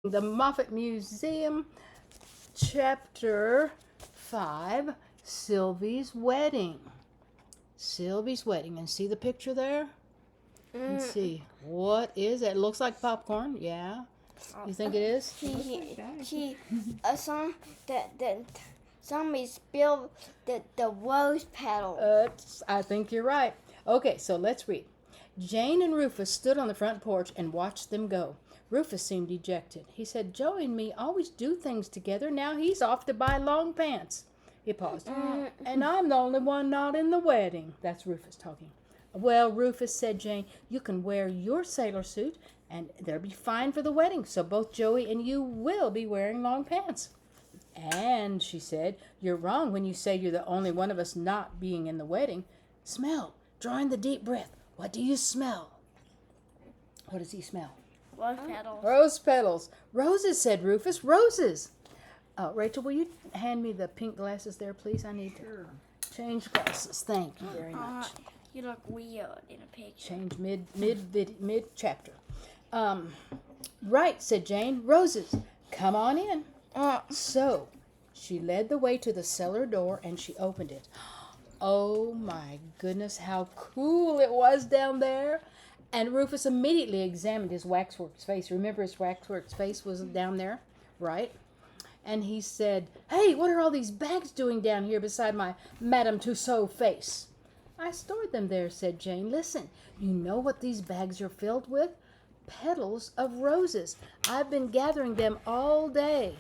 The Moffat Museum, Chapter 5, Sylvie's Wedding. Sylvie's Wedding. And see the picture there? Let's see. What is it? It looks like popcorn. Yeah. You think it is? Somebody spilled the rose petals. I think you're right. Okay, so let's read. Jane and Rufus stood on the front porch and watched them go. Rufus seemed dejected. He said, Joey and me always do things together. Now he's off to buy long pants. He paused. And I'm the only one not in the wedding. That's Rufus talking. Well, Rufus, said Jane, you can wear your sailor suit and they'll be fine for the wedding. So both Joey and you will be wearing long pants. And, she said, you're wrong when you say you're the only one of us not being in the wedding. Smell. Drawing the deep breath. What do you smell? What does he smell? Rose petals. Rose petals. Roses, said Rufus. Roses. Rachel, will you hand me the pink glasses there, please? I need to change glasses. Thank you very much. You look weird in a picture. Change mid chapter. Right, said Jane. Roses. Come on in. So, she led the way to the cellar door and she opened it. Oh my goodness, how cool it was down there. And Rufus immediately examined his waxwork's face. Remember his waxwork's face was down there, right? And he said, hey, what are all these bags doing down here beside my Madame Tussaud face? I stored them there, said Jane. Listen, you know what these bags are filled with? Petals of roses. I've been gathering them all day,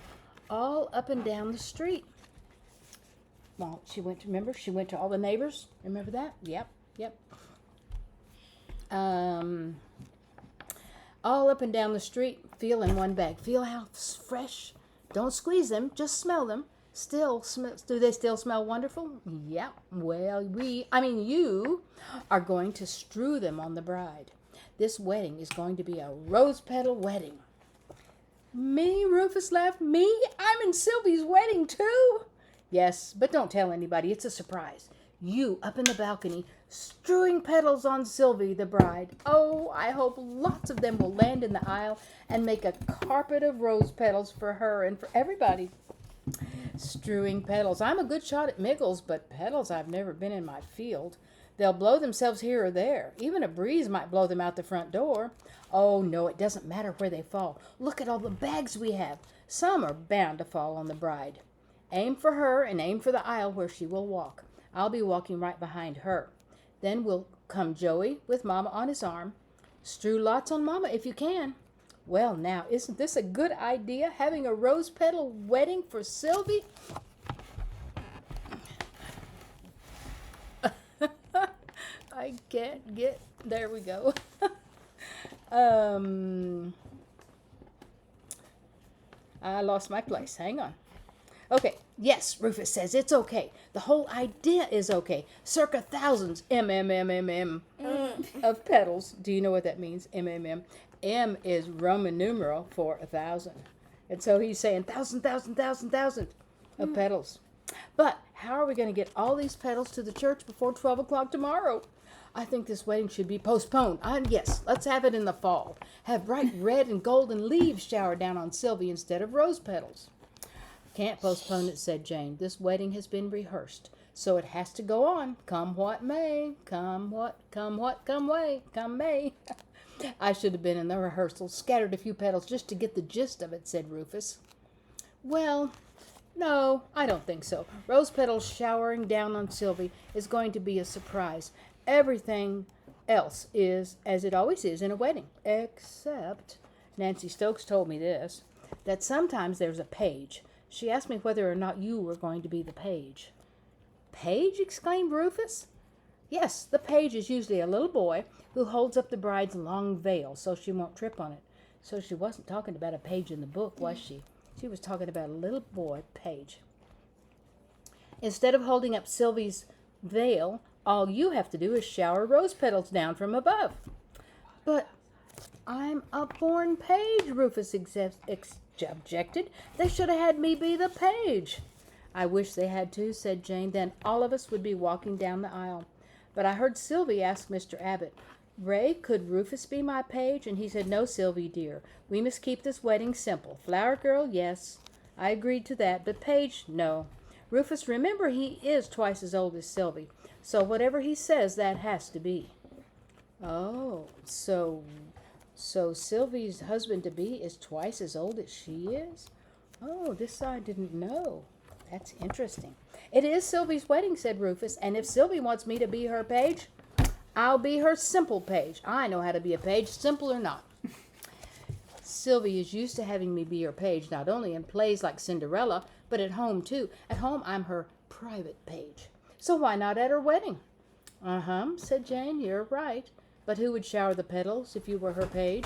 all up and down the street. Well, she went to all the neighbors. Remember that? Yep. All up and down the street, feel in one bag. Feel how fresh. Don't squeeze them, just smell them. Do they still smell wonderful? Yeah. Well, you are going to strew them on the bride. This wedding is going to be a rose petal wedding. Me? Rufus laughed. Me? I'm in Sylvie's wedding too? Yes, but don't tell anybody. It's a surprise. You up in the balcony, strewing petals on Sylvie, the bride. Oh, I hope lots of them will land in the aisle and make a carpet of rose petals for her and for everybody. Strewing petals. I'm a good shot at miggles, but petals I've never been in my field. They'll blow themselves here or there. Even a breeze might blow them out the front door. Oh, no, it doesn't matter where they fall. Look at all the bags we have. Some are bound to fall on the bride. Aim for her and aim for the aisle where she will walk. I'll be walking right behind her. Then will come Joey with Mama on his arm. Strew lots on Mama if you can. Well, now, isn't this a good idea, having a rose petal wedding for Sylvie? I can't get... There we go. I lost my place. Hang on. Okay, yes, Rufus says it's okay. The whole idea is okay. Circa thousands, of petals. Do you know what that means? M is Roman numeral for 1,000. And so he's saying thousand of petals. But how are we going to get all these petals to the church before 12 o'clock tomorrow? I think this wedding should be postponed. Yes, let's have it in the fall. Have bright red and golden leaves shower down on Sylvie instead of rose petals. Can't postpone it, said Jane. This wedding has been rehearsed, so it has to go on. Come what may. Come may. I should have been in the rehearsal, scattered a few petals just to get the gist of it, said Rufus. Well, no, I don't think so. Rose petals showering down on Sylvie is going to be a surprise. Everything else is as it always is in a wedding, except, Nancy Stokes told me this, that sometimes there's a page. She asked me whether or not you were going to be the page. Page? Exclaimed Rufus. Yes, the page is usually a little boy who holds up the bride's long veil so she won't trip on it. So she wasn't talking about a page in the book, was she? She was talking about a little boy, Page. Instead of holding up Sylvie's veil, all you have to do is shower rose petals down from above. But I'm a born page, Rufus objected. They should have had me be the page. I wish they had too, said Jane. Then all of us would be walking down the aisle. But I heard Sylvie ask Mr. Abbott, Ray, could Rufus be my page? And he said, no, Sylvie, dear. We must keep this wedding simple. Flower girl, yes. I agreed to that, but page, no. Rufus, remember he is twice as old as Sylvie, so whatever he says, that has to be. Oh, so Sylvie's husband-to-be is twice as old as she is? Oh, this I didn't know. That's interesting. It is Sylvie's wedding, said Rufus, and if Sylvie wants me to be her page, I'll be her simple page. I know how to be a page, simple or not. Sylvie is used to having me be her page, not only in plays like Cinderella, but at home too. At home, I'm her private page. So why not at her wedding? Uh-huh, said Jane, you're right. But who would shower the petals if you were her page?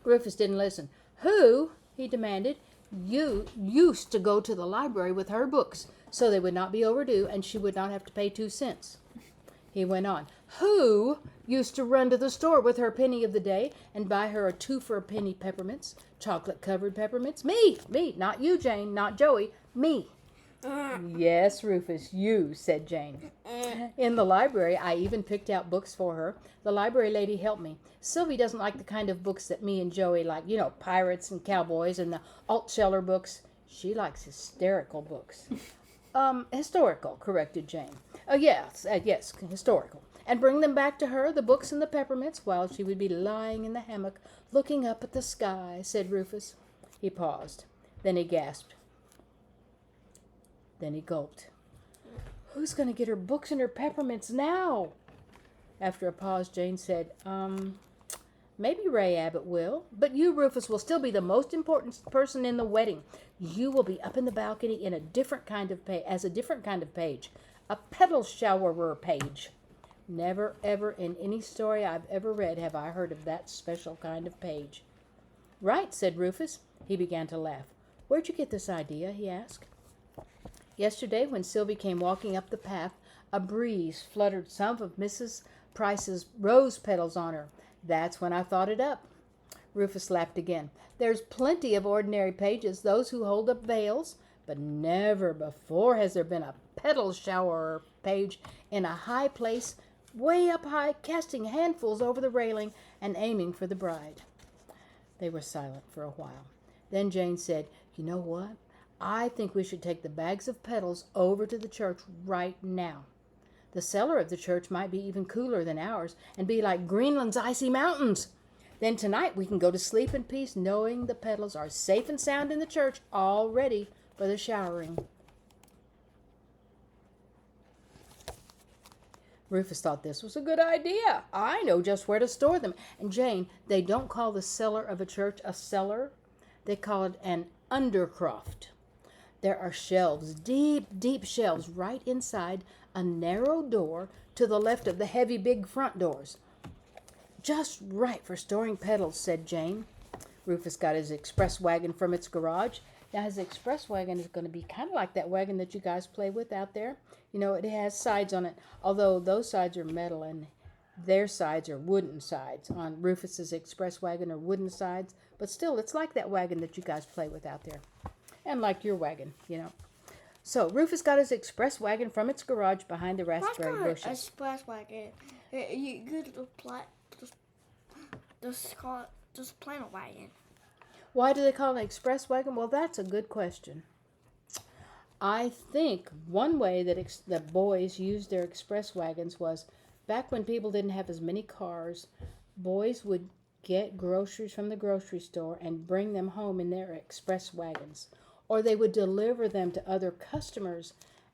Rufus didn't listen. Who, he demanded, you used to go to the library with her books, so they would not be overdue, and she would not have to pay 2 cents. He went on. Who used to run to the store with her penny of the day and buy her a 2 for a penny peppermints, chocolate-covered peppermints? Me, not you, Jane, not Joey, me. Yes, Rufus, you, said Jane. In the library, I even picked out books for her. The library lady helped me. Sylvie doesn't like the kind of books that me and Joey like, pirates and cowboys and the Altscheller books. She likes hysterical books. Historical, corrected Jane. Yes, historical. And bring them back to her, the books and the peppermints, while she would be lying in the hammock, looking up at the sky, said Rufus. He paused. Then he gasped. Then he gulped. Who's going to get her books and her peppermints now? After a pause, Jane said, maybe Ray Abbott will, but you, Rufus, will still be the most important person in the wedding. You will be up in the balcony in a different kind of as a different kind of page, a petal showerer page. Never, ever in any story I've ever read have I heard of that special kind of page. Right, said Rufus. He began to laugh. Where'd you get this idea? He asked. Yesterday, when Sylvie came walking up the path, a breeze fluttered some of Mrs. Price's rose petals on her. That's when I thought it up. Rufus laughed again. There's plenty of ordinary pages, those who hold up veils, but never before has there been a petal showerer page in a high place, way up high, casting handfuls over the railing and aiming for the bride. They were silent for a while. Then Jane said, you know what? I think we should take the bags of petals over to the church right now. The cellar of the church might be even cooler than ours and be like Greenland's icy mountains. Then tonight we can go to sleep in peace knowing the petals are safe and sound in the church, all ready for the showering. Rufus thought this was a good idea. I know just where to store them. And Jane, they don't call the cellar of a church a cellar. They call it an undercroft. There are shelves, deep, deep shelves, right inside a narrow door to the left of the heavy big front doors. Just right for storing petals, said Jane. Rufus got his express wagon from its garage. Now his express wagon is going to be kind of like that wagon that you guys play with out there. It has sides on it, although those sides are metal and their sides are wooden sides. On Rufus's express wagon are wooden sides, but still it's like that wagon that you guys play with out there. And like your wagon, So Rufus got his express wagon from its garage behind the raspberry bushes. Express wagon. You could just call it just plain a wagon. Why do they call it an express wagon? Well, that's a good question. I think one way that the boys used their express wagons was back when people didn't have as many cars, boys would get groceries from the grocery store and bring them home in their express wagons. Or they would deliver them to other customers,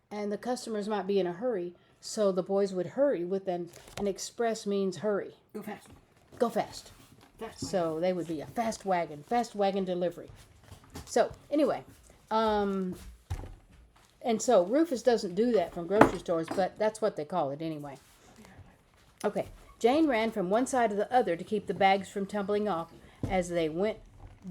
and the customers might be in a hurry, so the boys would hurry with them. And express means hurry. Go fast. Go fast. So they would be a fast wagon delivery. So anyway, and so Rufus doesn't do that from grocery stores, but that's what they call it anyway. Okay, Jane ran from one side to the other to keep the bags from tumbling off as they went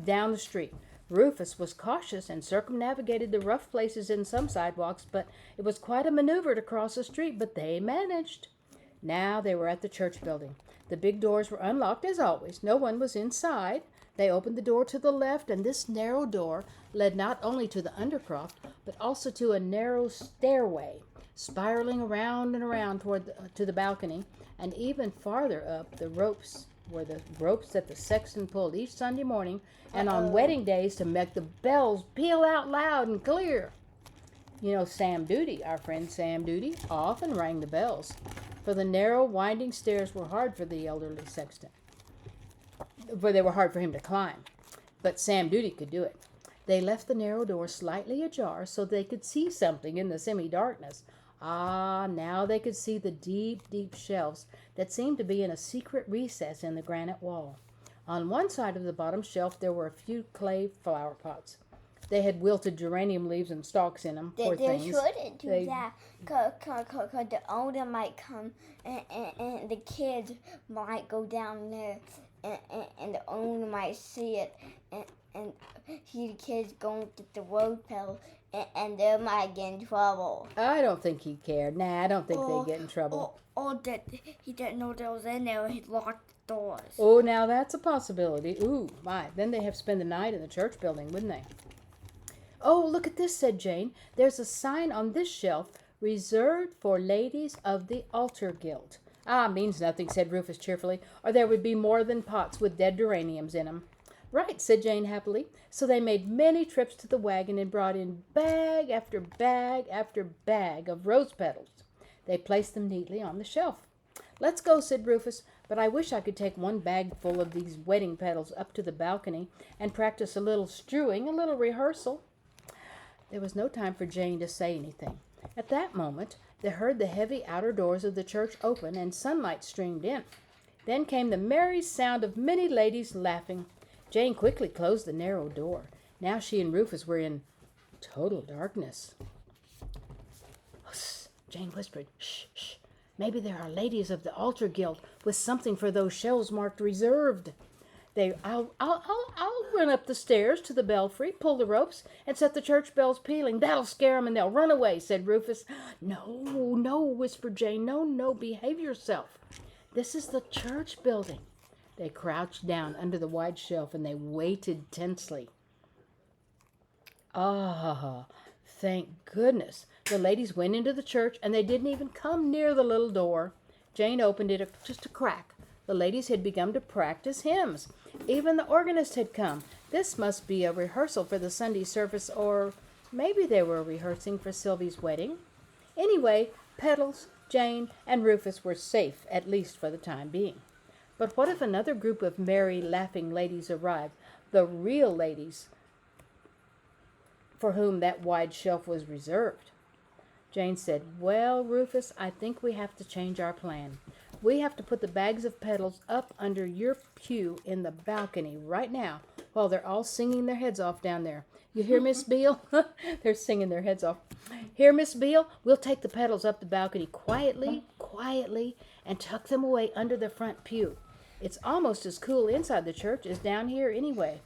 down the street. Rufus was cautious and circumnavigated the rough places in some sidewalks, but it was quite a maneuver to cross the street, but they managed. Now they were at the church building. The big doors were unlocked as always. No one was inside. They opened the door to the left, and this narrow door led not only to the undercroft, but also to a narrow stairway. spiraling around and around to the balcony, and even farther up the ropes were the ropes that the sexton pulled each Sunday morning and on wedding days to make the bells peal out loud and clear. You know, Sam Duty, our friend Sam Duty, often rang the bells, for the narrow, winding stairs were hard for the elderly sexton. For they were hard for him to climb, but Sam Duty could do it. They left the narrow door slightly ajar so they could see something in the semi-darkness. Ah, now they could see the deep, deep shelves that seemed to be in a secret recess in the granite wall. On one side of the bottom shelf there were a few clay flower pots. They had wilted geranium leaves and stalks in them, poor things. They shouldn't do that, because the owner might come and the kids might go down there and the owner might see it and see the kids going to the rose petals and they might get in trouble. I don't think he cared. Nah, I don't think they'd get in trouble. Or that he didn't know that was in there and he locked the doors. Oh, now that's a possibility. Ooh, my. Then they'd have to spend the night in the church building, wouldn't they? Oh, look at this, said Jane. There's a sign on this shelf, reserved for ladies of the altar guild. Ah, means nothing, said Rufus cheerfully, or there would be more than pots with dead geraniums in 'em. Right, said Jane happily. So they made many trips to the wagon and brought in bag after bag after bag of rose petals. They placed them neatly on the shelf. Let's go, said Rufus, but I wish I could take one bag full of these wedding petals up to the balcony and practice a little strewing, a little rehearsal. There was no time for Jane to say anything. At that moment, they heard the heavy outer doors of the church open and sunlight streamed in. Then came the merry sound of many ladies laughing. Jane quickly closed the narrow door. Now she and Rufus were in total darkness. Hush, Jane whispered. Shh, shh. Maybe there are ladies of the altar guild with something for those shelves marked reserved. I'll run up the stairs to the belfry, pull the ropes, and set the church bells pealing. That'll scare 'em and they'll run away, said Rufus. No, no, whispered Jane. No, no, behave yourself. This is the church building. They crouched down under the wide shelf and they waited tensely. Ah, thank goodness. The ladies went into the church and they didn't even come near the little door. Jane opened it just a crack. The ladies had begun to practice hymns. Even the organist had come. This must be a rehearsal for the Sunday service, or maybe they were rehearsing for Sylvie's wedding. Anyway, Petals, Jane, and Rufus were safe, at least for the time being. But what if another group of merry, laughing ladies arrived, the real ladies for whom that wide shelf was reserved? Jane said, Well, Rufus, I think we have to change our plan. We have to put the bags of petals up under your pew in the balcony right now while they're all singing their heads off down there. You hear, Miss Beale? They're singing their heads off. Here, Miss Beale, we'll take the petals up the balcony quietly, and tuck them away under the front pew. It's almost as cool inside the church as down here anyway.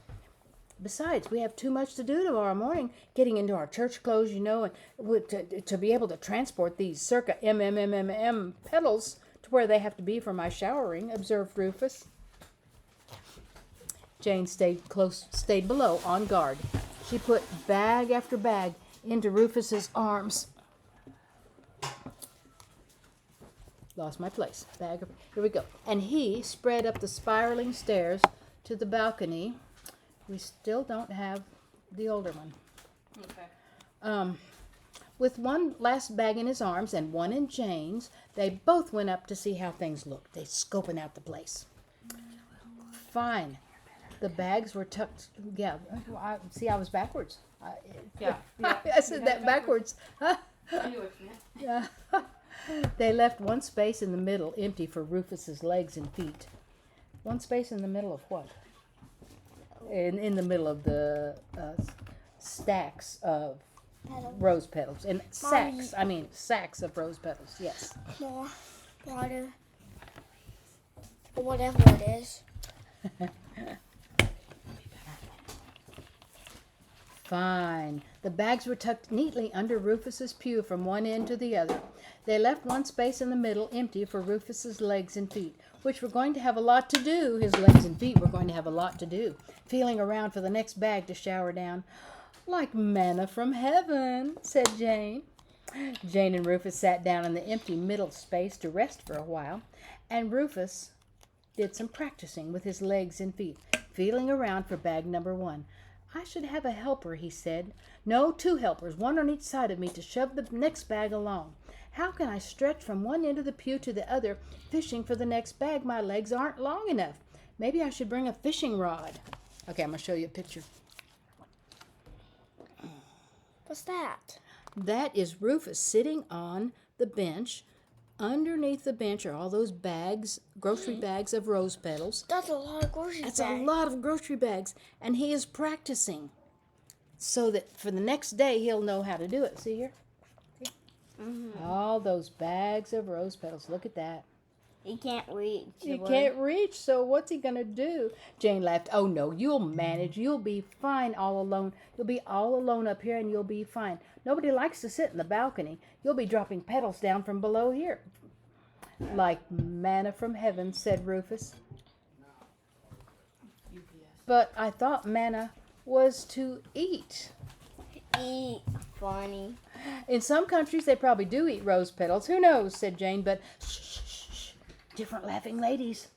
Besides, we have too much to do tomorrow morning, getting into our church clothes, you know, and to be able to transport these circa petals to where they have to be for my showering, observed Rufus. Jane stayed below, on guard. She put bag after bag into Rufus's arms. Lost my place. Here we go. And he spread up the spiraling stairs to the balcony. We still don't have the older one. Okay. With one last bag in his arms and one in Jane's, they both went up to see how things looked. They scoping out the place. Fine. The bags were tucked. Yeah. I was backwards. I said that backwards. Yeah. They left one space in the middle empty for Rufus's legs and feet. One space in the middle of what? In the middle of the stacks of rose petals. And sacks of rose petals, yes. More water. Or whatever it is. Fine. The bags were tucked neatly under Rufus's pew from one end to the other. They left one space in the middle empty for Rufus's legs and feet, which were going to have a lot to do. His legs and feet were going to have a lot to do, feeling around for the next bag to shower down. Like manna from heaven, said Jane. Jane and Rufus sat down in the empty middle space to rest for a while, and Rufus did some practicing with his legs and feet, feeling around for bag number 1. I should have a helper, he said. No, 2 helpers, one on each side of me to shove the next bag along. How can I stretch from one end of the pew to the other, fishing for the next bag? My legs aren't long enough. Maybe I should bring a fishing rod. Okay, I'm going to show you a picture. What's that? That is Rufus sitting on the bench. Underneath the bench are all those bags, grocery bags of rose petals. That's a lot of grocery bags. That's a lot of grocery bags. And he is practicing so that for the next day he'll know how to do it. See here? All those bags of rose petals. Look at that. He can't reach. He can't reach, so what's he going to do? Jane laughed. Oh, no, you'll manage. You'll be fine all alone. You'll be all alone up here, and you'll be fine. Nobody likes to sit in the balcony. You'll be dropping petals down from below here. Like manna from heaven, said Rufus. But I thought manna was to eat. Eat. Funny. In some countries, they probably do eat rose petals. Who knows, said Jane, but shh, shh, shh, shh. Different laughing ladies.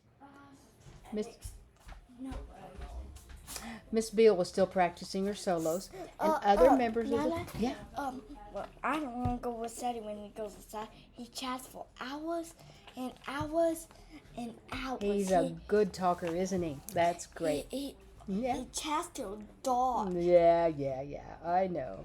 Miss Beale was still practicing her solos, and other members of the... Yeah. Well, I don't want to go with Sadie when he goes outside. He chats for hours and hours and hours. He's a good talker, isn't he? That's great. He Yeah. chats till dark. Yeah. I know.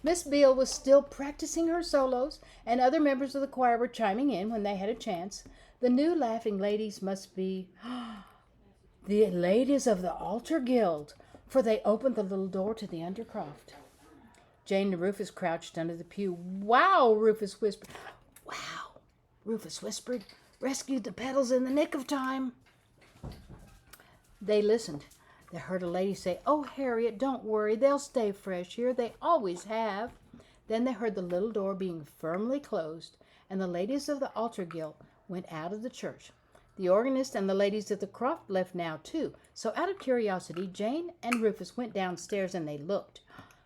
Miss Beale was still practicing her solos, and other members of the choir were chiming in when they had a chance. The new laughing ladies must be the ladies of the Altar Guild, for they opened the little door to the undercroft. Jane and Rufus crouched under the pew. Wow, Rufus whispered. Wow, Rufus whispered. Rescued the petals in the nick of time. They listened. They heard a lady say, "Oh, Harriet, don't worry. They'll stay fresh here. They always have." Then they heard the little door being firmly closed, and the ladies of the Altar Guild went out of the church. The organist and the ladies of the croft left now, too. So out of curiosity, Jane and Rufus went downstairs and they looked.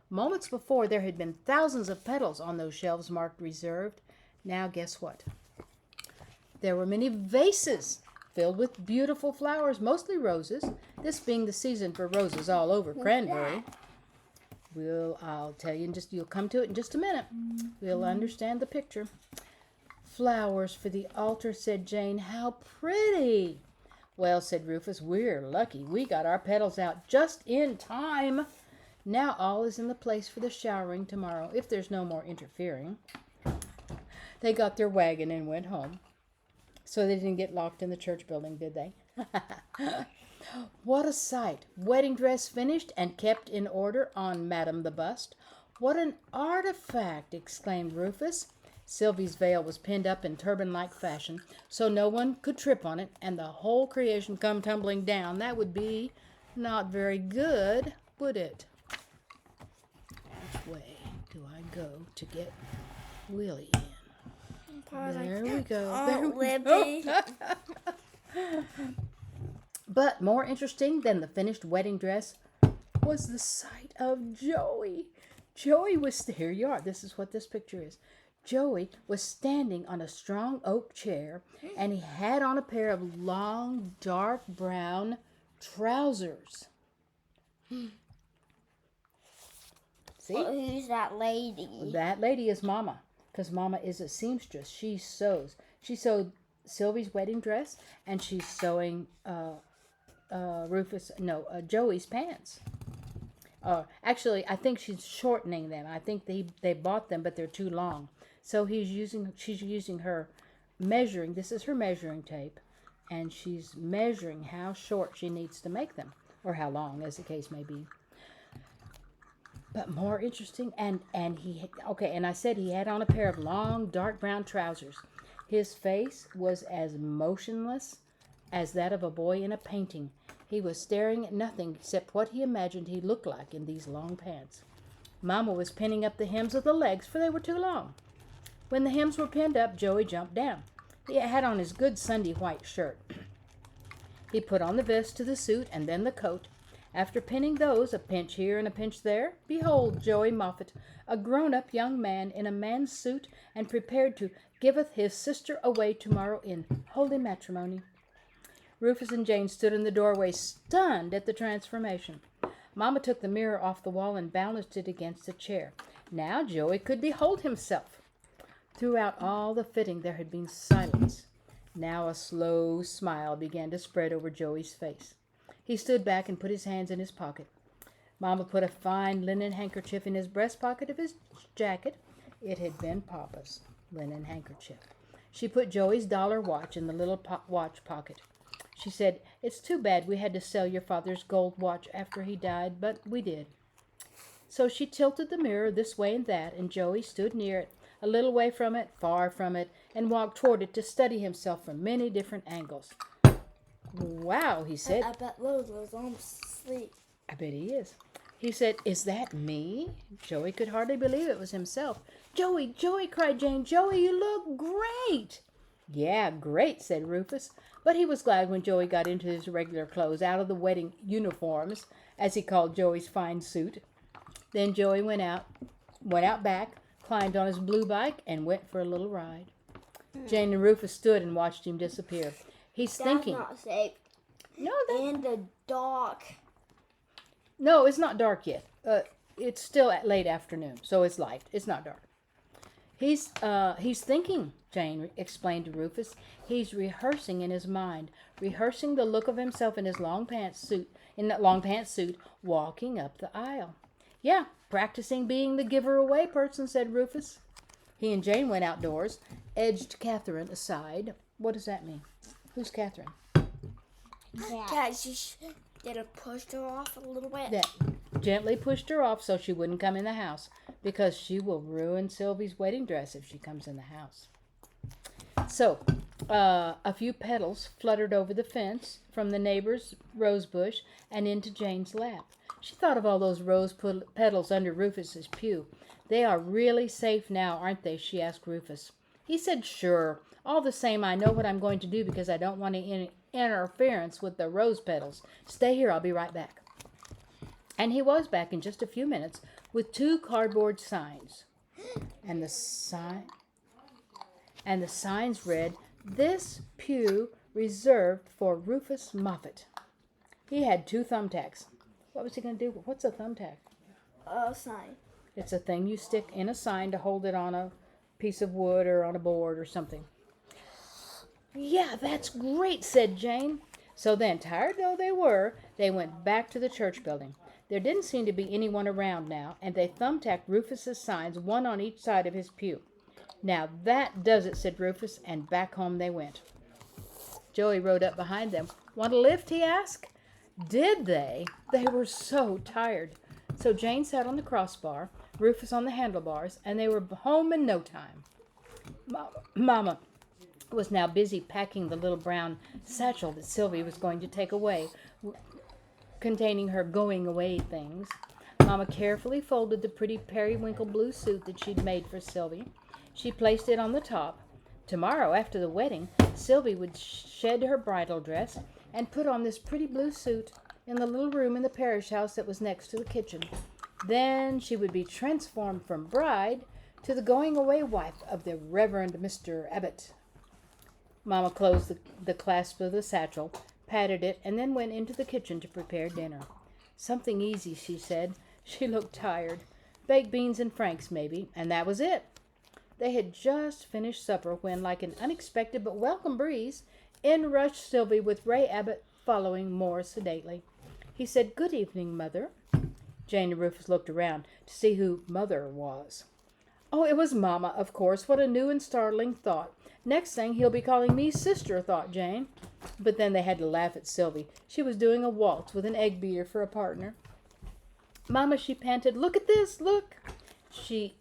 Moments before, there had been thousands of petals on those shelves marked reserved. Now, guess what? There were many vases filled with beautiful flowers, mostly roses, this being the season for roses all over Cranberry. I'll tell you you'll come to it in just a minute. We'll understand the picture. Flowers for the altar, said Jane. How pretty. Well, said Rufus, we're lucky. We got our petals out just in time. Now all is in the place for the showering tomorrow, if there's no more interfering. They got their wagon and went home. So they didn't get locked in the church building, did they? What a sight. Wedding dress finished and kept in order on Madame the Bust. What an artifact, exclaimed Rufus. Sylvie's veil was pinned up in turban-like fashion, so no one could trip on it, and the whole creation come tumbling down. That would be not very good, would it? Which way do I go to get Willie in? There we go. There we go. But more interesting than the finished wedding dress was the sight of Joey. Joey was, here you are, this is what this picture is. Joey was standing on a strong oak chair, and he had on a pair of long, dark brown trousers. See? Well, who's that lady? That lady is Mama, because Mama is a seamstress. She sews. She sewed Sylvie's wedding dress, and she's sewing Joey's pants. Actually, I think she's shortening them. I think they bought them, but they're too long. So she's using her measuring. This is her measuring tape, and she's measuring how short she needs to make them, or how long, as the case may be. But more interesting, and I said he had on a pair of long, dark brown trousers. His face was as motionless as that of a boy in a painting. He was staring at nothing except what he imagined he looked like in these long pants. Mama was pinning up the hems of the legs, for they were too long. When the hems were pinned up, Joey jumped down. He had on his good Sunday white shirt. He put on the vest to the suit and then the coat, After pinning those, a pinch here and a pinch there, behold Joey Moffat, a grown-up young man in a man's suit and prepared to giveth his sister away tomorrow in holy matrimony. Rufus and Jane stood in the doorway, stunned at the transformation. Mama took the mirror off the wall and balanced it against a chair. Now Joey could behold himself. Throughout all the fitting there had been silence. Now a slow smile began to spread over Joey's face. He stood back and put his hands in his pocket. Mama put a fine linen handkerchief in his breast pocket of his jacket. It had been Papa's linen handkerchief. She put Joey's dollar watch in the little watch pocket. She said, "It's too bad we had to sell your father's gold watch after he died, but we did." So she tilted the mirror this way and that, and Joey stood near it, a little way from it, far from it, and walked toward it to study himself from many different angles. "Wow," he said. I bet Rose was almost asleep. "I bet he is." He said, "Is that me?" Joey could hardly believe it was himself. "Joey, Joey," cried Jane. "Joey, you look great." "Yeah, great," said Rufus. But he was glad when Joey got into his regular clothes, out of the wedding uniforms, as he called Joey's fine suit. Then Joey went out back, climbed on his blue bike, and went for a little ride. Jane and Rufus stood and watched him disappear. He's thinking. That's not safe. No, In the dark. No, it's not dark yet. It's still at late afternoon, so it's light. It's not dark. He's thinking, Jane explained to Rufus. He's rehearsing in his mind, rehearsing the look of himself in his long pants suit, walking up the aisle. "Yeah, practicing being the giver-away person," said Rufus. He and Jane went outdoors, edged Catherine aside. What does that mean? Who's Catherine? Yeah, did it push her off a little bit? That gently pushed her off so she wouldn't come in the house, because she will ruin Sylvie's wedding dress if she comes in the house. So, a few petals fluttered over the fence from the neighbor's rose bush and into Jane's lap. She thought of all those rose petals under Rufus's pew. "They are really safe now, aren't they?" she asked Rufus. He said, "Sure. All the same, I know what I'm going to do because I don't want any interference with the rose petals. Stay here, I'll be right back." And he was back in just a few minutes with 2 cardboard signs. And the signs read, "This pew reserved for Rufus Moffat." He had 2 thumbtacks. What was he going to do? What's a thumbtack? A sign. It's a thing you stick in a sign to hold it on a piece of wood or on a board or something. "Yeah, that's great," said Jane. So then, tired though they were, they went back to the church building. There didn't seem to be anyone around now, and they thumbtacked Rufus's signs, one on each side of his pew. "Now that does it," said Rufus, and back home they went. Joey rode up behind them. "Want a lift?" he asked. Did they? They were so tired. So Jane sat on the crossbar, Rufus on the handlebars, and they were home in no time. Mama was now busy packing the little brown satchel that Sylvie was going to take away, containing her going-away things. Mama carefully folded the pretty periwinkle blue suit that she'd made for Sylvie. She placed it on the top. Tomorrow, after the wedding, Sylvie would shed her bridal dress and put on this pretty blue suit in the little room in the parish house that was next to the kitchen. Then she would be transformed from bride to the going-away wife of the Reverend Mr. Abbott. Mama closed the clasp of the satchel, patted it, and then went into the kitchen to prepare dinner. "Something easy," she said. She looked tired. "Baked beans and franks, maybe," and that was it. They had just finished supper when, like an unexpected but welcome breeze, in rushed Sylvie with Ray Abbott following more sedately. He said, "Good evening, Mother." Jane and Rufus looked around to see who Mother was. Oh, it was Mama, of course. What a new and startling thought. Next thing, he'll be calling me sister, thought Jane. But then they had to laugh at Sylvie. She was doing a waltz with an egg beater for a partner. "Mama," she panted, "look at this, look." She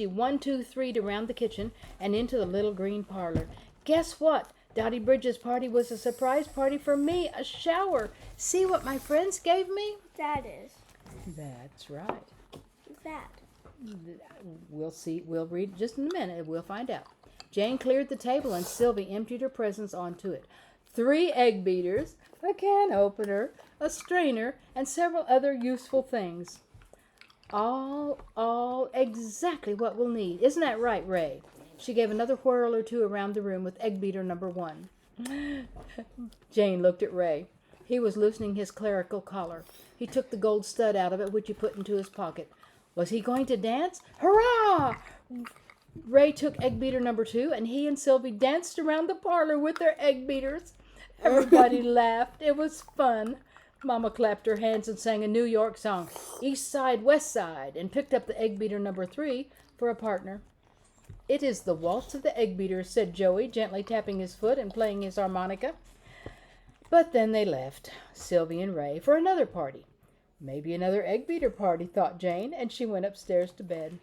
1, 2, 3'd around the kitchen and into the little green parlor. "Guess what? Dottie Bridges' party was a surprise party for me, a shower. See what my friends gave me?" That is. That's right. That. We'll see. We'll read just in a minute. We'll find out. Jane cleared the table and Sylvie emptied her presents onto it. 3 egg beaters, a can opener, a strainer, and several other useful things. All exactly what we'll need. Isn't that right, Ray? She gave another whirl or two around the room with egg beater number 1. Jane looked at Ray. He was loosening his clerical collar. He took the gold stud out of it, which he put into his pocket. Was he going to dance? Hurrah! Ray took egg beater number 2, and he and Sylvie danced around the parlor with their egg beaters. Everybody laughed. It was fun. Mama clapped her hands and sang a New York song, East Side, West Side, and picked up the egg beater number 3 for a partner. It is the waltz of the egg beaters, said Joey, gently tapping his foot and playing his harmonica. But then they left, Sylvie and Ray, for another party. Maybe another egg beater party, thought Jane, and she went upstairs to bed.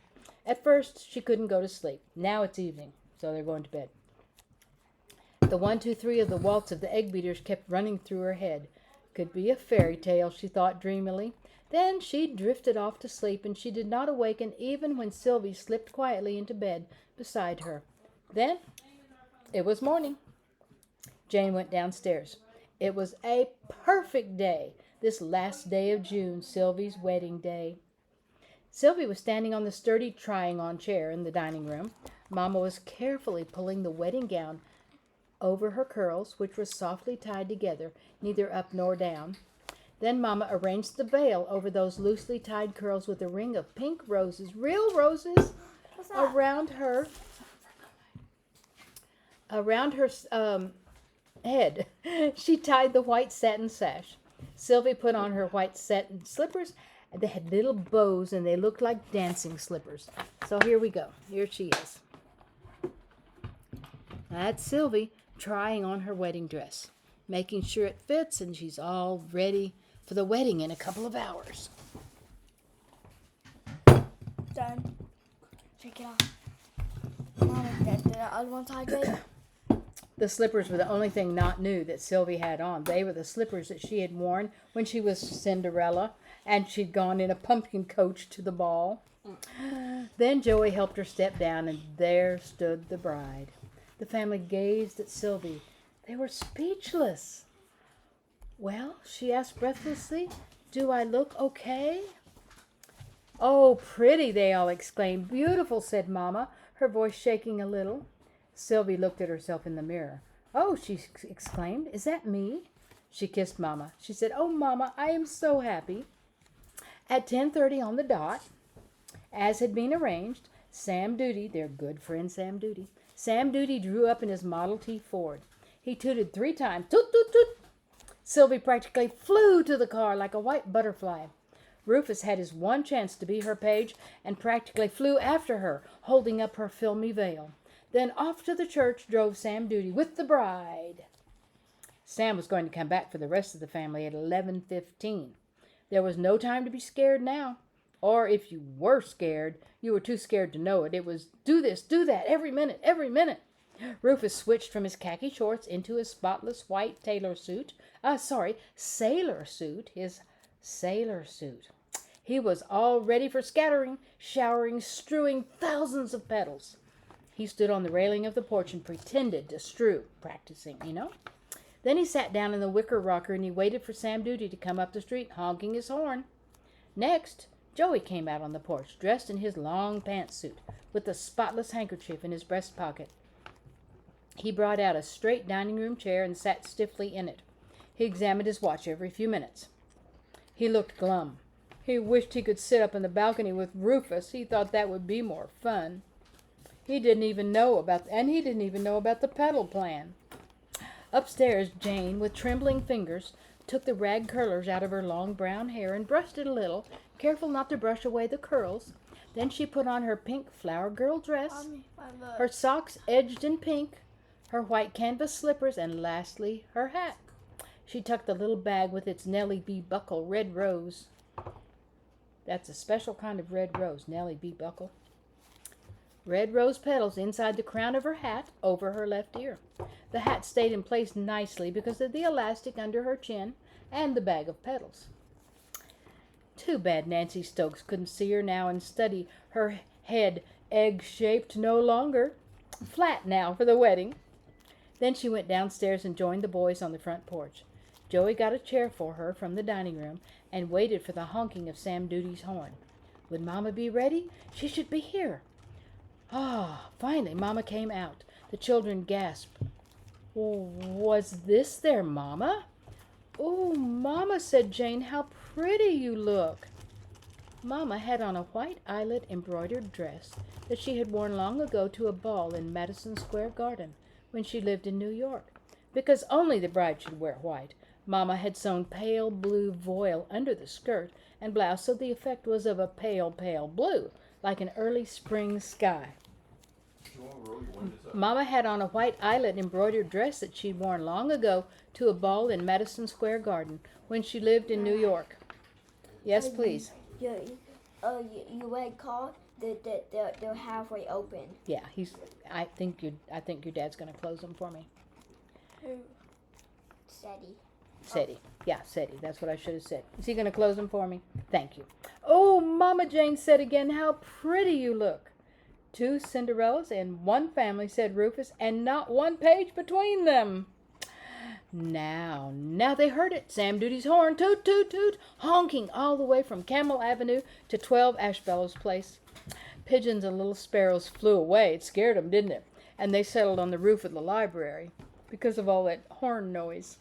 At first, she couldn't go to sleep. Now it's evening, so they're going to bed. The 1, 2, 3 of the waltz of the egg beaters kept running through her head. Could be a fairy tale, she thought dreamily. Then she drifted off to sleep, and she did not awaken even when Sylvie slipped quietly into bed beside her. Then it was morning. Jane went downstairs. It was a perfect day, this last day of June, Sylvie's wedding day. Sylvie was standing on the sturdy trying-on chair in the dining room. Mama was carefully pulling the wedding gown over her curls, which were softly tied together, neither up nor down. Then Mama arranged the veil over those loosely tied curls with a ring of pink roses, real roses, around her head. She tied the white satin sash. Sylvie put on her white satin slippers. They had little bows, and they looked like dancing slippers. So here we go. Here she is. That's Sylvie trying on her wedding dress, making sure it fits, and she's all ready for the wedding in a couple of hours. Done. Take it off. Mama, the other one tied right? The slippers were the only thing not new that Sylvie had on. They were the slippers that she had worn when she was Cinderella, and she'd gone in a pumpkin coach to the ball. Then Joey helped her step down, and there stood the bride. The family gazed at Sylvie. They were speechless. Well, she asked breathlessly, do I look okay? Oh, pretty, they all exclaimed. Beautiful, said Mama, her voice shaking a little. Sylvie looked at herself in the mirror. Oh, she exclaimed, is that me? She kissed Mama. She said, oh, Mama, I am so happy. At 10:30 on the dot, as had been arranged, Sam Duty, their good friend Sam Duty drew up in his Model T Ford. He tooted 3 times. Toot, toot, toot. Sylvie practically flew to the car like a white butterfly. Rufus had his one chance to be her page and practically flew after her, holding up her filmy veil. Then off to the church drove Sam Duty with the bride. Sam was going to come back for the rest of the family at 11:15. There was no time to be scared now. Or if you were scared, you were too scared to know it. It was do this, do that, every minute, every minute. Rufus switched from his khaki shorts into his spotless white sailor suit, his sailor suit. He was all ready for scattering, showering, strewing thousands of petals. He stood on the railing of the porch and pretended to strew, practicing, Then he sat down in the wicker rocker and he waited for Sam Duty to come up the street, honking his horn. Next, Joey came out on the porch, dressed in his long pantsuit, with a spotless handkerchief in his breast pocket. He brought out a straight dining room chair and sat stiffly in it. He examined his watch every few minutes. He looked glum. He wished he could sit up in the balcony with Rufus. He thought that would be more fun. He didn't even know about the pedal plan. Upstairs, Jane, with trembling fingers, took the rag curlers out of her long brown hair and brushed it a little, careful not to brush away the curls. Then she put on her pink flower girl dress, her socks edged in pink, her white canvas slippers, and lastly, her hat. She tucked the little bag with its Nellie B. Buckle red rose. That's a special kind of red rose, Nellie B. Buckle. Red rose petals inside the crown of her hat over her left ear. The hat stayed in place nicely because of the elastic under her chin and the bag of petals. Too bad Nancy Stokes couldn't see her now and study her head egg-shaped no longer. Flat now for the wedding. Then she went downstairs and joined the boys on the front porch. Joey got a chair for her from the dining room and waited for the honking of Sam Duty's horn. Would Mama be ready? She should be here. Finally Mama came out. The children gasped. Was this their Mama? Oh, Mama, said Jane, how pretty you look. Mama had on a white eyelet embroidered dress that she had worn long ago to a ball in Madison Square Garden when she lived in New York. Because only the bride should wear white, Mama had sewn pale blue voile under the skirt and blouse, so the effect was of a pale, pale blue, like an early spring sky. Mama had on a white eyelet embroidered dress that she'd worn long ago to a ball in Madison Square Garden when she lived in New York. Yes, please. You read call? They're halfway open. Yeah, I think your dad's gonna close them for me. Steady. Yeah, Seti. That's what I should have said. Is he gonna close them for me? Thank you. Oh, Mama, Jane said again, how pretty you look. 2 Cinderellas in one family, said Rufus, and not one page between them. Now they heard it. Sam Duty's horn, toot, toot, toot, honking all the way from Camel Avenue to 12 Ashbellows Place. Pigeons and little sparrows flew away. It scared them, didn't it? And they settled on the roof of the library because of all that horn noise.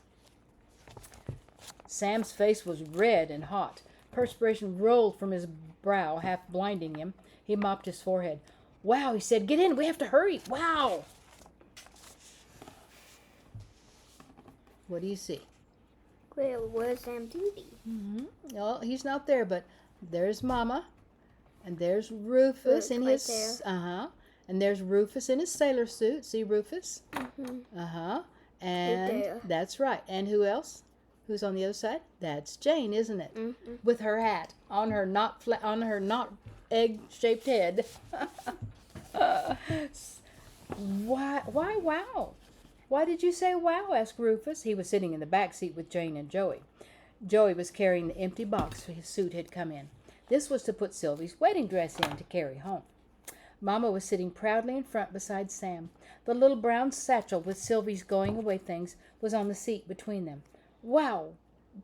Sam's face was red and hot. Perspiration rolled from his brow, half blinding him. He mopped his forehead. Wow, he said, get in, we have to hurry. Wow. What do you see? Well, where's Sam Duty? Oh, he's not there, but there's Mama, and there's Rufus in his there. And there's Rufus in his sailor suit. See Rufus? And there. that's right. And who else? Who's on the other side? That's Jane, isn't it? With her hat on her not egg-shaped head. Why? Wow. Why did you say wow? Asked Rufus. He was sitting in the back seat with Jane and Joey. Joey was carrying the empty box his suit had come in. This was to put Sylvie's wedding dress in to carry home. Mama was sitting proudly in front beside Sam. The little brown satchel with Sylvie's going away things was on the seat between them. Wow.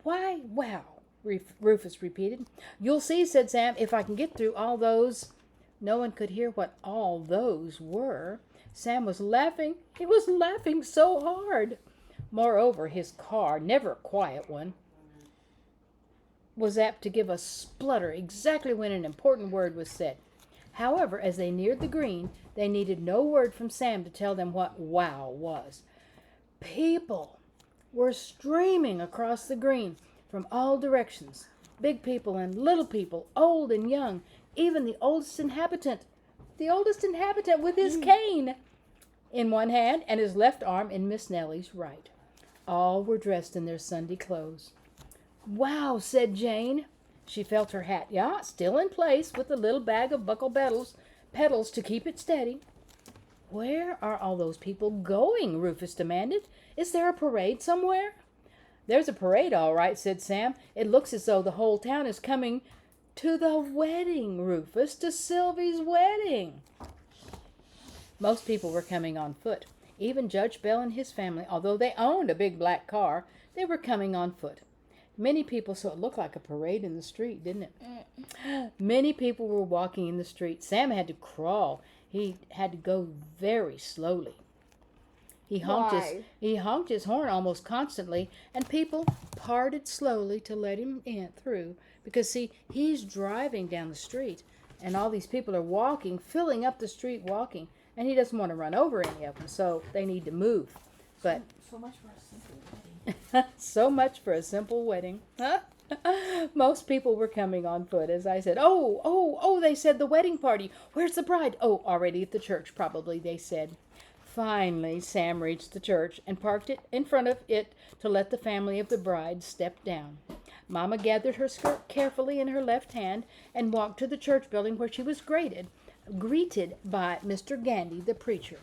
Why, wow, Rufus repeated. You'll see, said Sam, if I can get through all those. No one could hear what all those were. Sam was laughing. He was laughing so hard. Moreover, his car, never a quiet one, was apt to give a splutter exactly when an important word was said. However, as they neared the green, they needed no word from Sam to tell them what wow was. People were streaming across the green from all directions. Big people and little people, old and young, even the oldest inhabitant with his cane in one hand and his left arm in Miss Nellie's right. All were dressed in their Sunday clothes. Wow, said Jane. She felt her hat, still in place with a little bag of buckle pedals to keep it steady. Where are all those people going? Rufus demanded. Is there a parade somewhere? There's a parade, all right, said Sam. It looks as though the whole town is coming to the wedding, Rufus, to Sylvie's wedding. Most people were coming on foot. Even Judge Bell and his family, although they owned a big black car, they were coming on foot. Many people, so it looked like a parade in the street, didn't it? Many people were walking in the street. Sam had to crawl. He had to go very slowly. He honked his horn almost constantly, and people parted slowly to let him through. Because, see, he's driving down the street, and all these people are walking, filling up the street walking, and he doesn't want to run over any of them, so they need to move. But so much for a simple wedding. So much for a simple wedding. Most people were coming on foot, as I said. Oh, they said, the wedding party. Where's the bride? Oh, already at the church, probably, they said. Finally, Sam reached the church and parked it in front of it to let the family of the bride step down. Mama gathered her skirt carefully in her left hand and walked to the church building where she was greeted by Mr. Gandy, the preacher.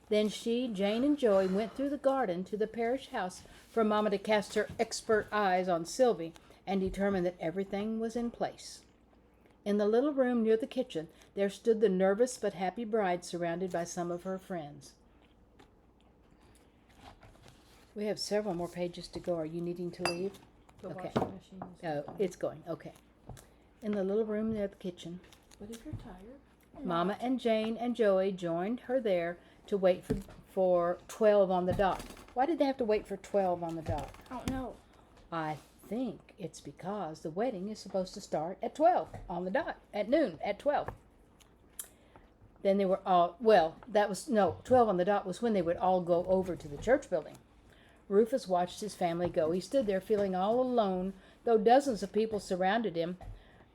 Then she, Jane, and Joey went through the garden to the parish house for Mama to cast her expert eyes on Sylvie and determine that everything was in place. In the little room near the kitchen, there stood the nervous but happy bride surrounded by some of her friends. We have several more pages to go. Are you needing to leave? The Okay. washing machine is Oh, on. it's going. Okay. In the little room near the kitchen, But if you're tired, Mama and Jane and Joey joined her there to wait for 12 on the dot. Why did they have to wait for 12 on the dot? I don't know. I think it's because the wedding is supposed to start at 12 on the dot, at noon, at 12. Then they were all, 12 on the dot was when they would all go over to the church building. Rufus watched his family go. He stood there feeling all alone, though dozens of people surrounded him.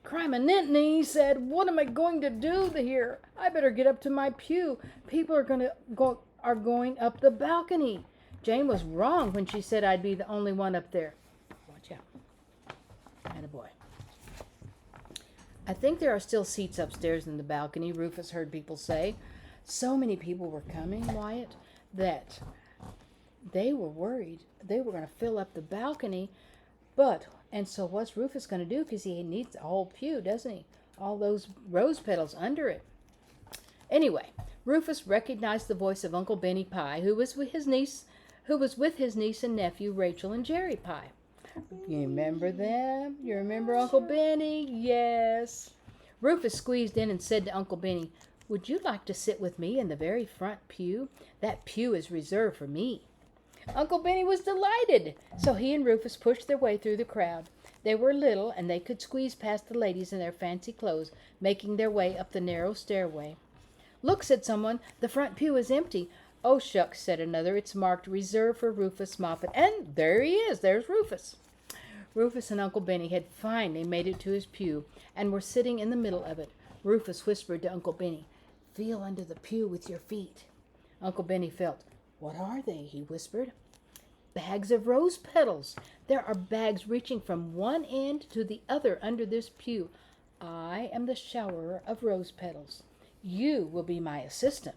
"Criminitiny," he said, "what am I going to do here? I better get up to my pew. People are going up the balcony." Jane was wrong when she said I'd be the only one up there. Watch out. Attaboy. "I think there are still seats upstairs in the balcony," Rufus heard people say. So many people were coming, Wyatt, that they were worried they were going to fill up the balcony. And so what's Rufus going to do? Because he needs a whole pew, doesn't he? All those rose petals under it. Anyway, Rufus recognized the voice of Uncle Benny Pie, who was with his niece and nephew, Rachel and Jerry Pie. You remember them? You remember Uncle Benny? Yes. Rufus squeezed in and said to Uncle Benny, "Would you like to sit with me in the very front pew? That pew is reserved for me." Uncle Benny was delighted, so he and Rufus pushed their way through the crowd. They were little, and they could squeeze past the ladies in their fancy clothes, making their way up the narrow stairway. "Look," said someone, "the front pew is empty." "Oh, shucks," said another, "it's marked reserved for Rufus Moffat." And there he is. There's Rufus. Rufus and Uncle Benny had finally made it to his pew and were sitting in the middle of it. Rufus whispered to Uncle Benny, "Feel under the pew with your feet." Uncle Benny felt. "What are they?" he whispered. "Bags of rose petals. There are bags reaching from one end to the other under this pew. I am the showerer of rose petals. You will be my assistant.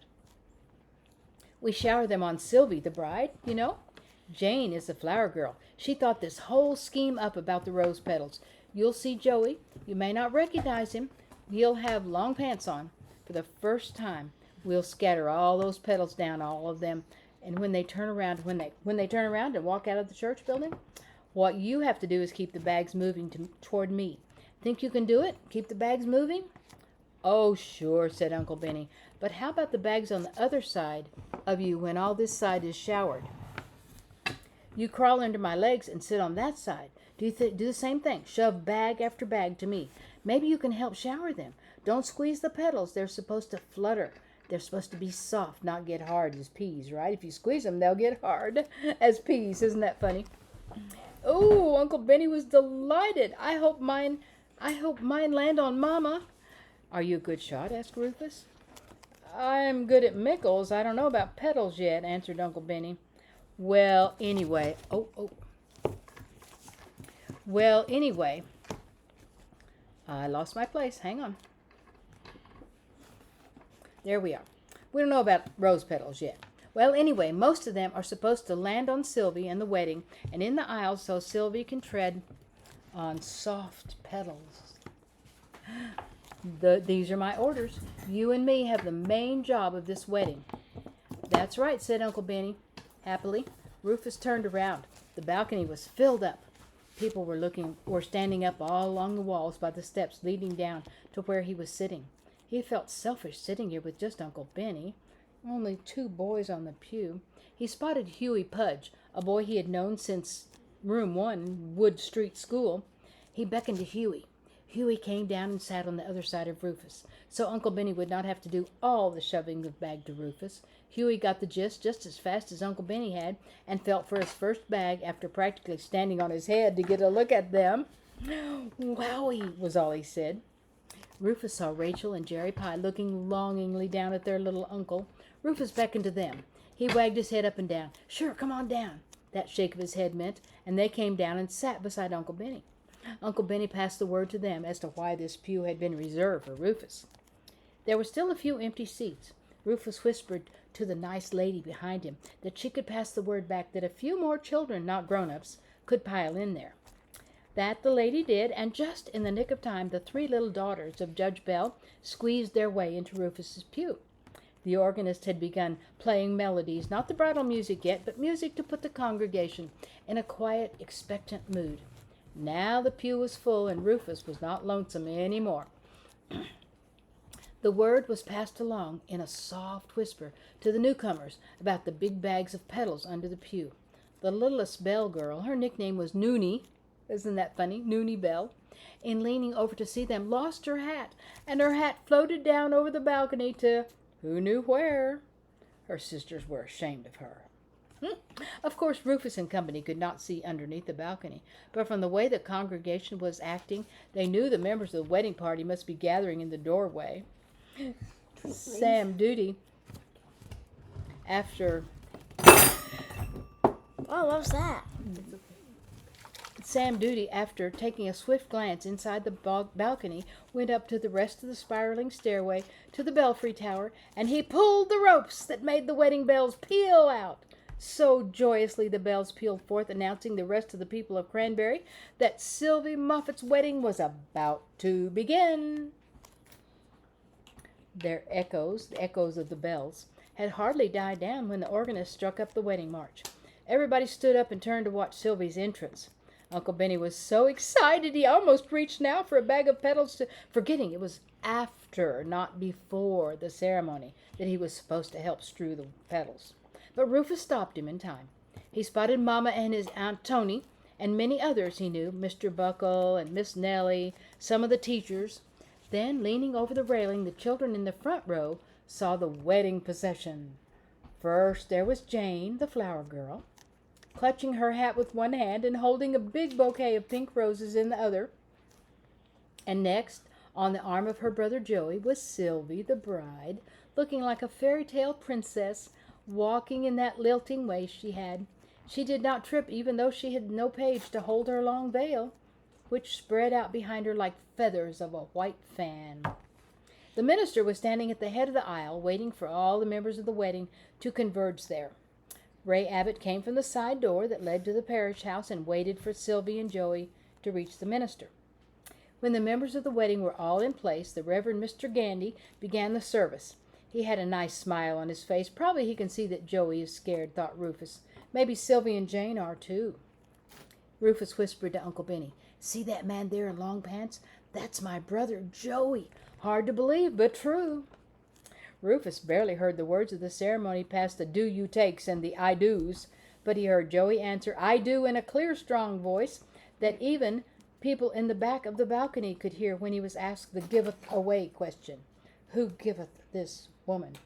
We shower them on Sylvie, the bride, you know. Jane is the flower girl. She thought this whole scheme up about the rose petals. You'll see Joey. You may not recognize him. He'll have long pants on. For the first time, we'll scatter all those petals down, all of them. And when they turn around and walk out of the church building, what you have to do is keep the bags moving toward me. Think you can do it? Keep the bags moving?" "Oh, sure," said Uncle Benny. "But how about the bags on the other side of you when all this side is showered? You crawl under my legs and sit on that side. Do the same thing. Shove bag after bag to me. Maybe you can help shower them. Don't squeeze the petals. They're supposed to flutter. They're supposed to be soft, not get hard as peas, right? If you squeeze them, they'll get hard as peas. Isn't that funny?" Oh, Uncle Benny was delighted. I hope mine land on Mama." "Are you a good shot?" asked Rufus. "I'm good at mickles. I don't know about petals yet," answered Uncle Benny. Well, anyway, I lost my place. Hang on. There we are. We don't know about rose petals yet. Well, anyway, most of them are supposed to land on Sylvie in the wedding and in the aisles so Sylvie can tread on soft petals. These are my orders. You and me have the main job of this wedding. "That's right," said Uncle Benny happily. Rufus turned around. The balcony was filled up. People were standing up all along the walls by the steps leading down to where he was sitting. He felt selfish sitting here with just Uncle Benny. Only 2 boys on the pew. He spotted Huey Pudge, a boy he had known since room 1, Wood Street School. He beckoned to Huey. Huey came down and sat on the other side of Rufus, so Uncle Benny would not have to do all the shoving of bag to Rufus. Huey got the gist just as fast as Uncle Benny had, and felt for his first bag after practically standing on his head to get a look at them. "Wowie," was all he said. Rufus saw Rachel and Jerry Pie looking longingly down at their little uncle. Rufus beckoned to them. He wagged his head up and down. "Sure, come on down," that shake of his head meant, and they came down and sat beside Uncle Benny. Uncle Benny passed the word to them as to why this pew had been reserved for Rufus. There were still a few empty seats. Rufus whispered to the nice lady behind him that she could pass the word back that a few more children, not grown-ups, could pile in there. That the lady did, and just in the nick of time the 3 little daughters of Judge Bell squeezed their way into Rufus's pew. The organist had begun playing melodies, not the bridal music yet, but music to put the congregation in a quiet, expectant mood. Now the pew was full, and Rufus was not lonesome any more. The word was passed along in a soft whisper to the newcomers about the big bags of petals under the pew. The littlest Bell girl, her nickname was Noonie, isn't that funny, Noonie Bell, in leaning over to see them, lost her hat, and her hat floated down over the balcony to who knew where. Her sisters were ashamed of her. Of course, Rufus and company could not see underneath the balcony, but from the way the congregation was acting, they knew the members of the wedding party must be gathering in the doorway. Sam Duty, after taking a swift glance inside the balcony, went up to the rest of the spiraling stairway to the belfry tower, and he pulled the ropes that made the wedding bells peal out. So joyously the bells pealed forth, announcing the rest of the people of Cranberry that Sylvie Moffat's wedding was about to begin. The echoes of the bells, had hardly died down when the organist struck up the wedding march. Everybody stood up and turned to watch Sylvie's entrance. Uncle Benny was so excited he almost reached now for a bag of petals, forgetting it was after, not before, the ceremony that he was supposed to help strew the petals. But Rufus stopped him in time. He spotted Mama and his Aunt Tony, and many others he knew, Mr. Buckle and Miss Nellie, some of the teachers. Then, leaning over the railing, the children in the front row saw the wedding procession. First there was Jane, the flower girl, clutching her hat with one hand and holding a big bouquet of pink roses in the other. And next, on the arm of her brother Joey, was Sylvie, the bride, looking like a fairy tale princess, walking in that lilting way she had. She did not trip, even though she had no page to hold her long veil, which spread out behind her like feathers of a white fan. The minister was standing at the head of the aisle, waiting for all the members of the wedding to converge there. Ray Abbott came from the side door that led to the parish house and waited for Sylvie and Joey to reach the minister. When the members of the wedding were all in place, the Reverend Mr. Gandy began the service. He had a nice smile on his face. Probably he can see that Joey is scared, thought Rufus. Maybe Sylvie and Jane are, too. Rufus whispered to Uncle Benny, "See that man there in long pants? That's my brother, Joey. Hard to believe, but true." Rufus barely heard the words of the ceremony past the do you takes and the I do's, but he heard Joey answer I do in a clear, strong voice that even people in the back of the balcony could hear when he was asked the giveth away question. Who giveth this woman?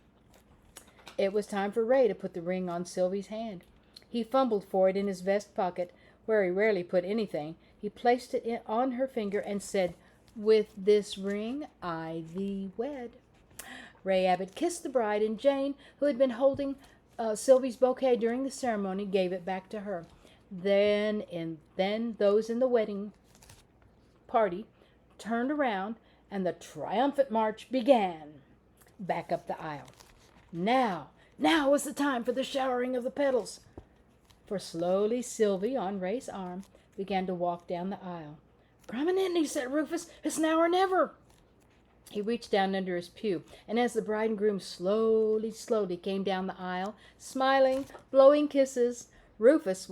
It was time for Ray to put the ring on Sylvie's hand. He fumbled for it in his vest pocket, where he rarely put anything. He placed it on her finger and said, "With this ring I thee wed." Ray Abbott kissed the bride, and Jane, who had been holding Sylvie's bouquet during the ceremony, gave it back to her. Then those in the wedding party turned around, and the triumphant march began back up the aisle. Now was the time for the showering of the petals. For slowly Sylvie, on Ray's arm, began to walk down the aisle. "Prominently," said Rufus. "It's now or never." He reached down under his pew, and as the bride and groom slowly came down the aisle, smiling, blowing kisses, Rufus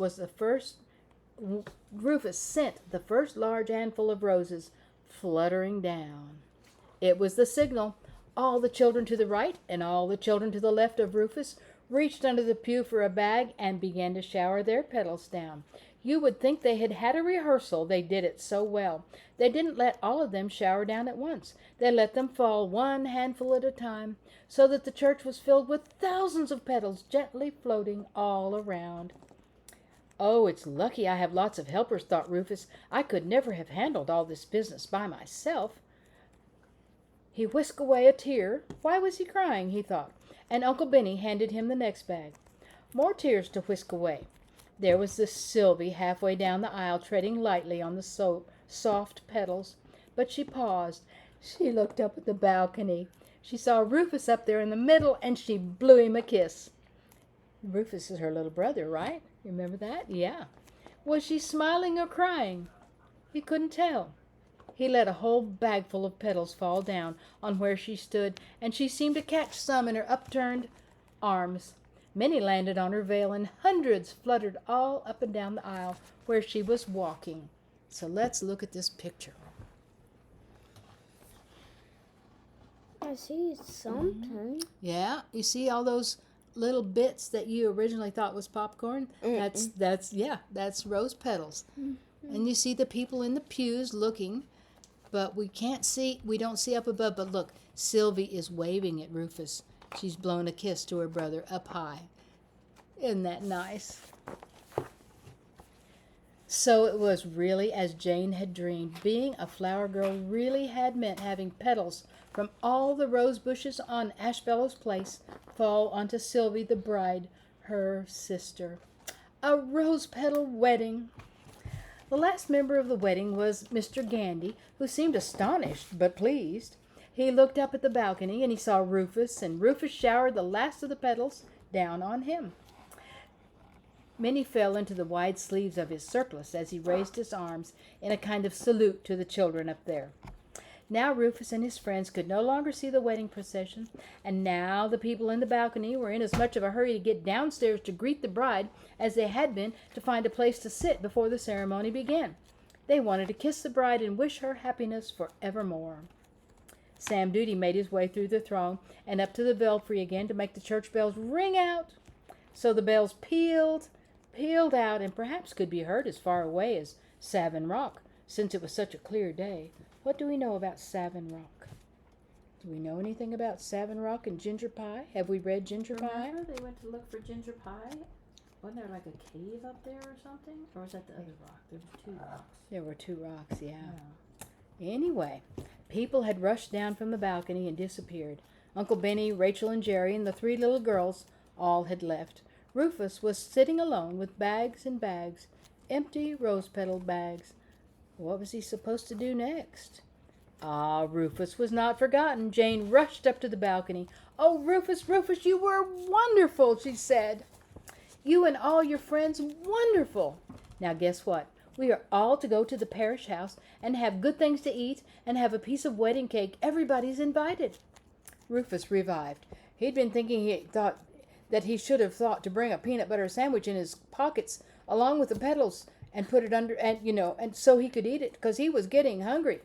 sent the first large handful of roses fluttering down. It was the signal. All the children to the right and all the children to the left of Rufus reached under the pew for a bag and began to shower their petals down. You would think they had had a rehearsal, they did it so well. They didn't let all of them shower down at once. They let them fall one handful at a time, so that the church was filled with thousands of petals gently floating all around. "Oh, it's lucky I have lots of helpers," thought Rufus. "I could never have handled all this business by myself." He whisked away a tear. Why was he crying, he thought, and Uncle Benny handed him the next bag. More tears to whisk away. There was the Sylvie halfway down the aisle, treading lightly on the soft petals. But she paused. She looked up at the balcony. She saw Rufus up there in the middle, and she blew him a kiss. Rufus is her little brother, right? Remember that? Yeah. Was she smiling or crying? He couldn't tell. He let a whole bagful of petals fall down on where she stood, and she seemed to catch some in her upturned arms. Many landed on her veil, and hundreds fluttered all up and down the aisle where she was walking. So let's look at this picture. I see something. Yeah, you see all those little bits that you originally thought was popcorn? That's rose petals. And you see the people in the pews looking, but we don't see up above, but look, Sylvie is waving at Rufus. She's blown a kiss to her brother up high. Isn't that nice? So it was really as Jane had dreamed. Being a flower girl really had meant having petals from all the rose bushes on Ashbellows Place fall onto Sylvie the bride, her sister. A rose petal wedding. The last member of the wedding was Mr. Gandy, who seemed astonished but pleased. He looked up at the balcony and he saw Rufus, and Rufus showered the last of the petals down on him. Many fell into the wide sleeves of his surplice as he raised his arms in a kind of salute to the children up there. Now Rufus and his friends could no longer see the wedding procession, and now the people in the balcony were in as much of a hurry to get downstairs to greet the bride as they had been to find a place to sit before the ceremony began. They wanted to kiss the bride and wish her happiness forevermore. Sam Duty made his way through the throng and up to the belfry again to make the church bells ring out. So the bells pealed out, and perhaps could be heard as far away as Savin Rock, since it was such a clear day. What do we know about Savin Rock? Do we know anything about Savin Rock and Ginger Pie? Have we read Ginger Pie? Remember they went to look for ginger pie? Wasn't there like a cave up there or something? Or was that the other rock? There was 2 rocks. There were 2 rocks, yeah. Yeah. Anyway, people had rushed down from the balcony and disappeared. Uncle Benny, Rachel, and Jerry, and the 3 little girls all had left. Rufus was sitting alone with bags and bags, empty rose-petal bags. What was he supposed to do next? Ah, Rufus was not forgotten. Jane rushed up to the balcony. "Oh, Rufus, Rufus, you were wonderful," she said. "You and all your friends, wonderful. Now guess what? We are all to go to the parish house and have good things to eat and have a piece of wedding cake. Everybody's invited." Rufus revived. He'd been thinking he should have thought to bring a peanut butter sandwich in his pockets along with the petals and put it under, and so he could eat it, because he was getting hungry.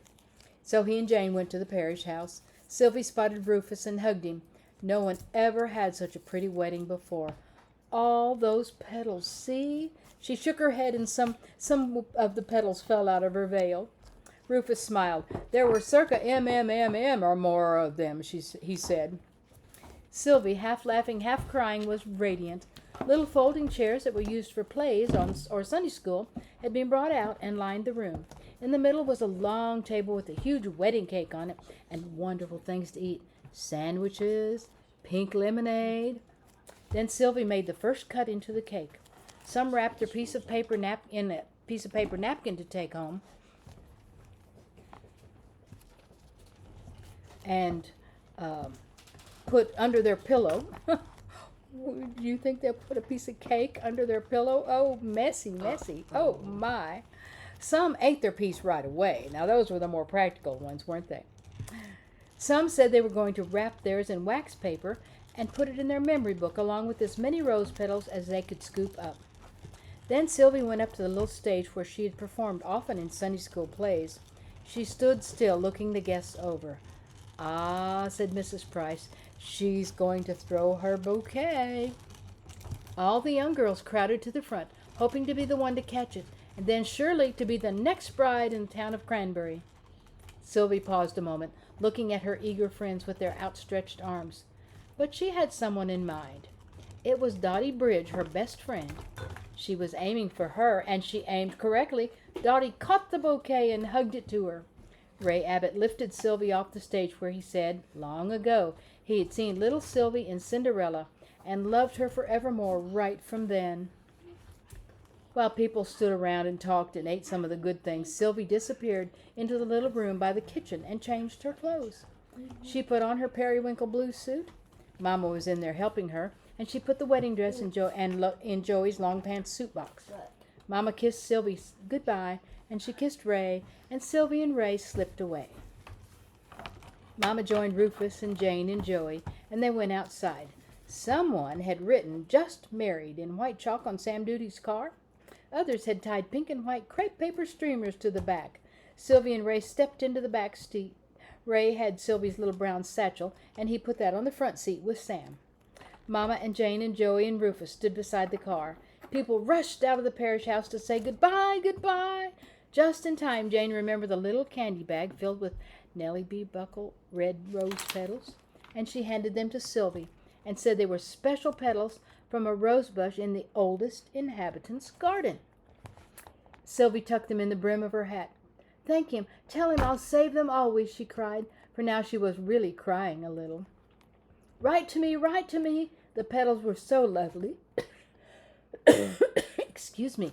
So he and Jane went to the parish house. Sylvie spotted Rufus and hugged him. No one ever had such a pretty wedding before. All those petals, see? She shook her head, and some of the petals fell out of her veil. Rufus smiled. There were circa M or more of them, he said. Sylvie, half laughing, half crying, was radiant. Little folding chairs that were used for plays or Sunday school had been brought out and lined the room. In the middle was a long table with a huge wedding cake on it and wonderful things to eat. Sandwiches, pink lemonade. Then Sylvie made the first cut into the cake. Some wrapped a piece of paper napkin to take home. And put under their pillow. Do you think they'll put a piece of cake under their pillow? Oh, messy. Oh, my. Some ate their piece right away. Now, those were the more practical ones, weren't they? Some said they were going to wrap theirs in wax paper and put it in their memory book along with as many rose petals as they could scoop up. Then Sylvie went up to the little stage where she had performed often in Sunday school plays. She stood still, looking the guests over. "Ah," said Mrs. Price, "she's going to throw her bouquet." All the young girls crowded to the front, hoping to be the one to catch it, and then surely to be the next bride in the town of Cranberry. Sylvie paused a moment, looking at her eager friends with their outstretched arms. But she had someone in mind. It was Dottie Bridge, her best friend. She was aiming for her, and she aimed correctly. Dottie caught the bouquet and hugged it to her. Ray Abbott lifted Sylvie off the stage where he said, long ago, he had seen little Sylvie in Cinderella and loved her forevermore right from then. While people stood around and talked and ate some of the good things, Sylvie disappeared into the little room by the kitchen and changed her clothes. She put on her periwinkle blue suit. Mama was in there helping her, and she put the wedding dress in Joey's long pants suit box. Mama kissed Sylvie goodbye and she kissed Ray, and Sylvie and Ray slipped away. Mama joined Rufus and Jane and Joey, and they went outside. Someone had written "Just Married" in white chalk on Sam Duty's car. Others had tied pink and white crepe paper streamers to the back. Sylvie and Ray stepped into the back seat. Ray had Sylvie's little brown satchel, and he put that on the front seat with Sam. Mama and Jane and Joey and Rufus stood beside the car. People rushed out of the parish house to say goodbye, goodbye. Just in time, Jane remembered the little candy bag filled with Nellie B. Buckle red rose petals, and she handed them to Sylvie and said they were special petals from a rose bush in the oldest inhabitant's garden. Sylvie tucked them in the brim of her hat. "Thank him. Tell him I'll save them always," she cried, for now she was really crying a little. "Write to me, write to me." The petals were so lovely. Excuse me.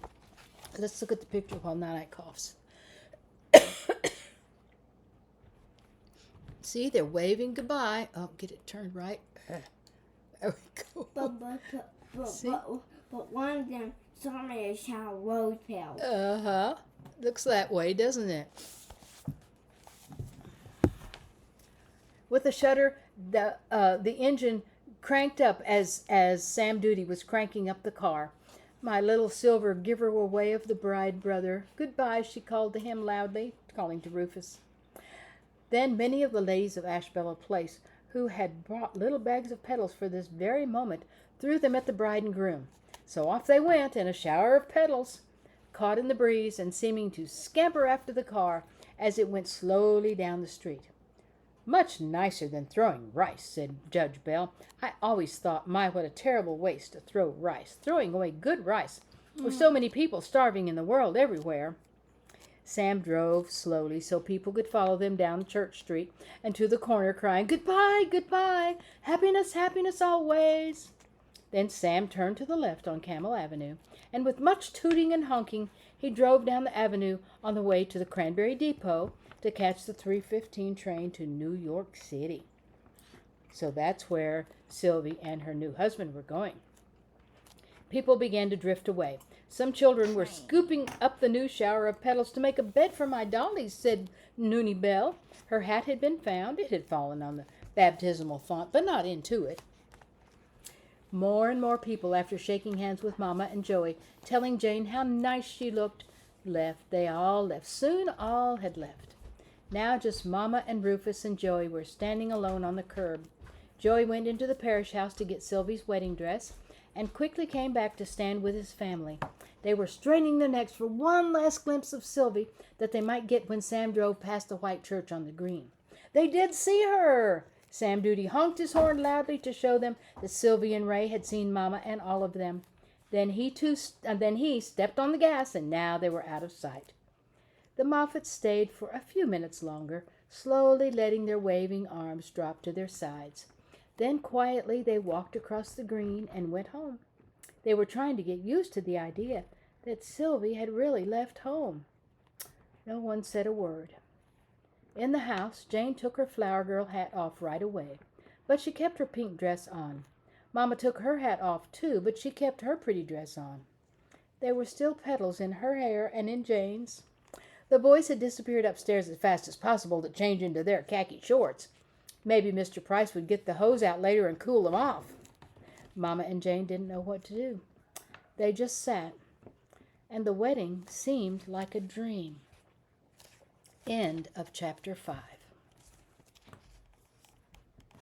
Let's look at the picture while Nana coughs. See, they're waving goodbye. Oh, get it turned right. There we go. But one of them saw me as a rose petals. Uh-huh. Looks that way, doesn't it? With the shutter, the engine cranked up as Sam Duty was cranking up the car. "My little silver giver will wave the bride brother. Goodbye," she called to him loudly, calling to Rufus. Then many of the ladies of Ashbella Place, who had brought little bags of petals for this very moment, threw them at the bride and groom. So off they went in a shower of petals, caught in the breeze and seeming to scamper after the car as it went slowly down the street. "Much nicer than throwing rice," said Judge Bell. "I always thought, my, what a terrible waste to throw rice. Throwing away good rice, with so many people starving in the world everywhere." Sam drove slowly so people could follow them down Church Street and to the corner, crying, "Goodbye, goodbye, happiness, happiness always." Then Sam turned to the left on Camel Avenue, and with much tooting and honking, he drove down the avenue on the way to the Cranberry Depot to catch the 3:15 train to New York City. So that's where Sylvie and her new husband were going. People began to drift away. "Some children were scooping up the new shower of petals to make a bed for my dollies," said Noonie Bell. Her hat had been found. It had fallen on the baptismal font, but not into it. More and more people, after shaking hands with Mama and Joey, telling Jane how nice she looked, left. They all left. Soon all had left. Now just Mama and Rufus and Joey were standing alone on the curb. Joey went into the parish house to get Sylvie's wedding dress and quickly came back to stand with his family. They were straining their necks for one last glimpse of Sylvie that they might get when Sam drove past the white church on the green. They did see her! Sam Duty honked his horn loudly to show them that Sylvie and Ray had seen Mama and all of them. Then he stepped on the gas, and now they were out of sight. The Moffats stayed for a few minutes longer, slowly letting their waving arms drop to their sides. Then quietly they walked across the green and went home. They were trying to get used to the idea that Sylvie had really left home. No one said a word. In the house, Jane took her flower girl hat off right away, but she kept her pink dress on. Mama took her hat off too, but she kept her pretty dress on. There were still petals in her hair and in Jane's. The boys had disappeared upstairs as fast as possible to change into their khaki shorts. Maybe Mr. Price would get the hose out later and cool them off. Mama and Jane didn't know what to do. They just sat, and the wedding seemed like a dream. End of chapter 5.